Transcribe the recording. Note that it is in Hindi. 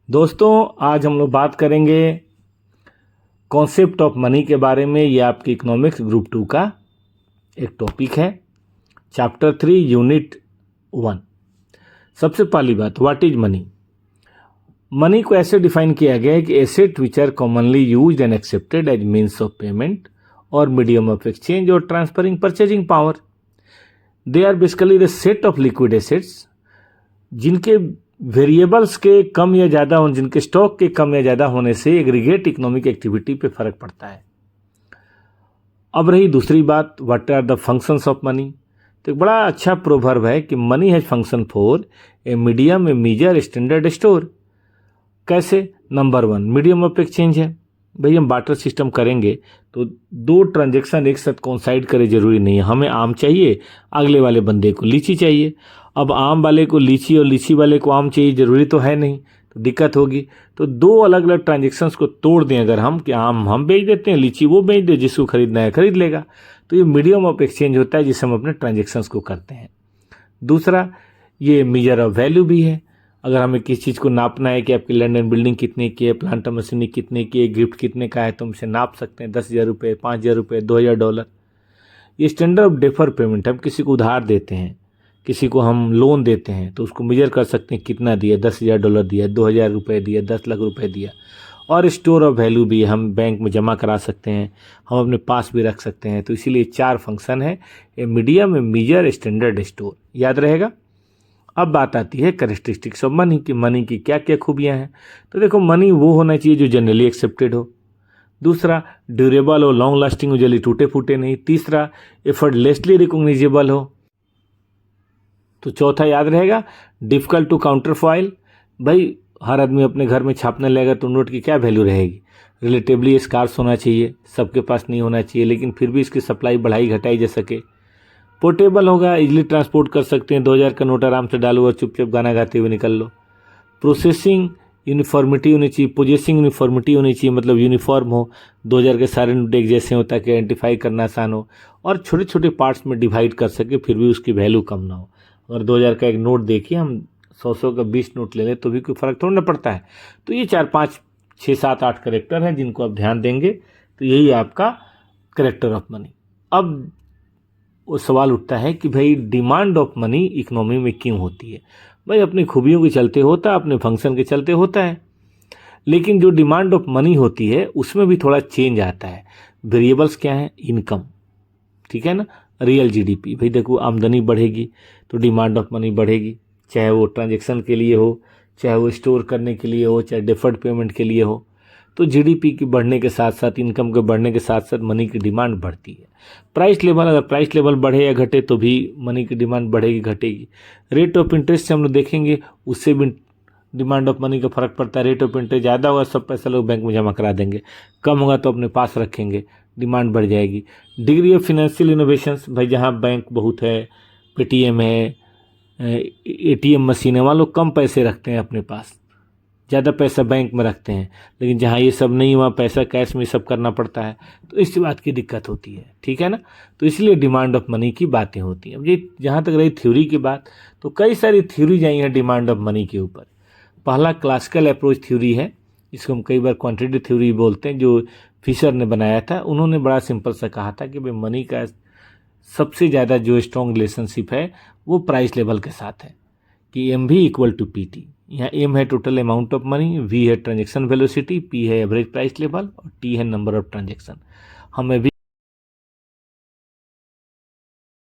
दोस्तों, आज हम लोग बात करेंगे कॉन्सेप्ट ऑफ मनी के बारे में। ये आपकी इकोनॉमिक्स ग्रुप 2 का एक टॉपिक है, चैप्टर 3 यूनिट 1। सबसे पहली बात, व्हाट इज मनी। मनी को ऐसे डिफाइन किया गया है कि asset which are commonly used and accepted as means of payment और मीडियम ऑफ एक्सचेंज और transferring purchasing power. They are basically the set of liquid assets जिनके वेरिएबल्स के कम या ज़्यादा होने, जिनके स्टॉक के कम या ज़्यादा होने से एग्रीगेट इकोनॉमिक एक्टिविटी पे फर्क पड़ता है। अब रही दूसरी बात, what are the functions of money. तो एक बड़ा अच्छा प्रोवर्ब है कि money has function for a medium, a measure, standard store. कैसे? नंबर 1 मीडियम ऑफ एक्सचेंज है। भाई हम बार्टर सिस्टम करेंगे तो दो ट्रांजेक्शन एक साथ कोइंसाइड करे जरूरी नहीं है। हमें आम चाहिए, अगले वाले बंदे को लीची चाहिए। अब आम वाले को लीची और लीची वाले को आम चाहिए, जरूरी तो है नहीं, तो दिक्कत होगी। तो दो अलग अलग ट्रांजेक्शन्स को तोड़ दें अगर हम, कि आम हम बेच देते हैं, लीची वो बेच दे, जिसको खरीदना है खरीद लेगा। तो ये मीडियम ऑफ एक्सचेंज होता है जिसे हम अपने ट्रांजेक्शन्स को करते हैं। दूसरा, ये मेजर ऑफ वैल्यू भी है। अगर हमें किसी चीज़ को नापना है कि आपकी लैंड एंड बिल्डिंग कितने की है, प्लांट ऑफ मशीनरी कितने की है, गिफ्ट कितने का है, तो हम इसे नाप सकते हैं। 10,000 रुपये, 5,000 रुपये, $2,000। ये स्टैंडर्ड ऑफ डेफर पेमेंट। हम किसी को उधार देते हैं, किसी को हम लोन देते हैं, तो उसको मेजर कर सकते हैं कितना दिया, $10,000 दिया, 2,000 रुपये दिया, 10 लाख रुपये दिया। और स्टोर ऑफ वैल्यू भी हम बैंक में जमा करा सकते हैं, हम अपने पास भी रख सकते हैं। तो इसीलिए 4 फंक्शन है, a medium, a measure, standard, store. याद रहेगा। अब बात आती है कैरेक्टरिस्टिक्स ऑफ मनी कि मनी की क्या क्या खूबियां हैं। तो देखो, मनी वो होना चाहिए जो जनरली एक्सेप्टेड हो। दूसरा, ड्यूरेबल हो, लॉन्ग लास्टिंग हो, जल्दी टूटे फूटे नहीं। तीसरा, एफर्टलेसली रिकॉग्नाइजेबल हो। तो चौथा याद रहेगा, डिफिकल्ट टू काउंटर फॉइल। भाई हर आदमी अपने घर में छापने लगेगा तो नोट की क्या वैल्यू रहेगी। रिलेटिवली स्कार्स होना चाहिए, सबके पास नहीं होना चाहिए, लेकिन फिर भी इसकी सप्लाई बढ़ाई घटाई जा सके। पोर्टेबल होगा, इजीली ट्रांसपोर्ट कर सकते हैं। 2,000 का नोट आराम से डालो और चुपचाप गाना गाते हुए निकल लो। प्रोसेसिंग यूनिफॉर्मिटी होनी चाहिए, पोजेसिंग यूनिफॉर्मिटी होनी चाहिए, मतलब यूनिफॉर्म हो, 2,000 के सारे नोट एक जैसे हो ताकि आइडेंटिफाई करना आसान हो, और छोटे छोटे पार्ट्स में डिवाइड कर सके, फिर भी उसकी वैल्यू कम ना हो। अगर 2,000 का एक नोट देखिए, हम 100 का 20 नोट ले लें तो भी कोई फर्क थोड़ा ना पड़ता है। तो ये 4, 5, 6, 7, 8 करेक्टर हैं जिनको आप ध्यान देंगे, तो यही आपका करेक्टर ऑफ मनी। अब वो सवाल उठता है कि भाई डिमांड ऑफ मनी इकोनॉमी में क्यों होती है। भाई अपनी खूबियों के चलते होता है, अपने फंक्शन के चलते होता है, लेकिन जो डिमांड ऑफ मनी होती है उसमें भी थोड़ा चेंज आता है। वेरिएबल्स क्या है? इनकम, ठीक है ना, रियल जीडीपी। भाई देखो, आमदनी बढ़ेगी तो डिमांड ऑफ मनी बढ़ेगी, चाहे वो ट्रांजेक्शन के लिए हो, चाहे वो स्टोर करने के लिए हो, चाहे डिफर्ड पेमेंट के लिए हो। तो जीडीपी के बढ़ने के साथ साथ, इनकम के बढ़ने के साथ साथ मनी की डिमांड बढ़ती है। प्राइस लेवल, अगर प्राइस लेवल बढ़े या घटे तो भी मनी की डिमांड बढ़ेगी घटेगी। रेट ऑफ इंटरेस्ट से हम लोग देखेंगे, उससे भी डिमांड ऑफ मनी का फर्क पड़ता है। रेट ऑफ इंटरेस्ट ज़्यादा होगा, सब पैसा लोग बैंक में जमा करा देंगे, कम होगा तो अपने पास रखेंगे, डिमांड बढ़ जाएगी। डिग्री ऑफ फिनेंशियल इनोवेशंस, भाई जहाँ बैंक बहुत है, पेटीएम है, एटीएम मशीन है, वहाँ लोग कम पैसे रखते हैं अपने पास, ज़्यादा पैसा बैंक में रखते हैं। लेकिन जहाँ ये सब नहीं, वहाँ पैसा कैश में सब करना पड़ता है, तो इस बात की दिक्कत होती है, ठीक है ना। तो इसलिए डिमांड ऑफ मनी की बातें होती हैं। अब ये जहाँ तक रही थ्योरी की बात, तो कई सारी थ्योरीज आई हैं डिमांड ऑफ मनी के ऊपर। पहला क्लासिकल अप्रोच थ्योरी है, इसको हम कई बार क्वांटिटी थ्योरी बोलते हैं, जो फिशर ने बनाया था। उन्होंने बड़ा सिंपल सा कहा था कि भाई मनी का सबसे ज़्यादा जो स्ट्रॉन्ग रिलेशनशिप है वो प्राइस लेवल के साथ है, कि m v equal to p t. यहाँ एम है total amount of money, v है ट्रांजेक्शन वेलोसिटी, पी है एवरेज प्राइस लेवल, और टी है नंबर ऑफ ट्रांजेक्शन। हमें भी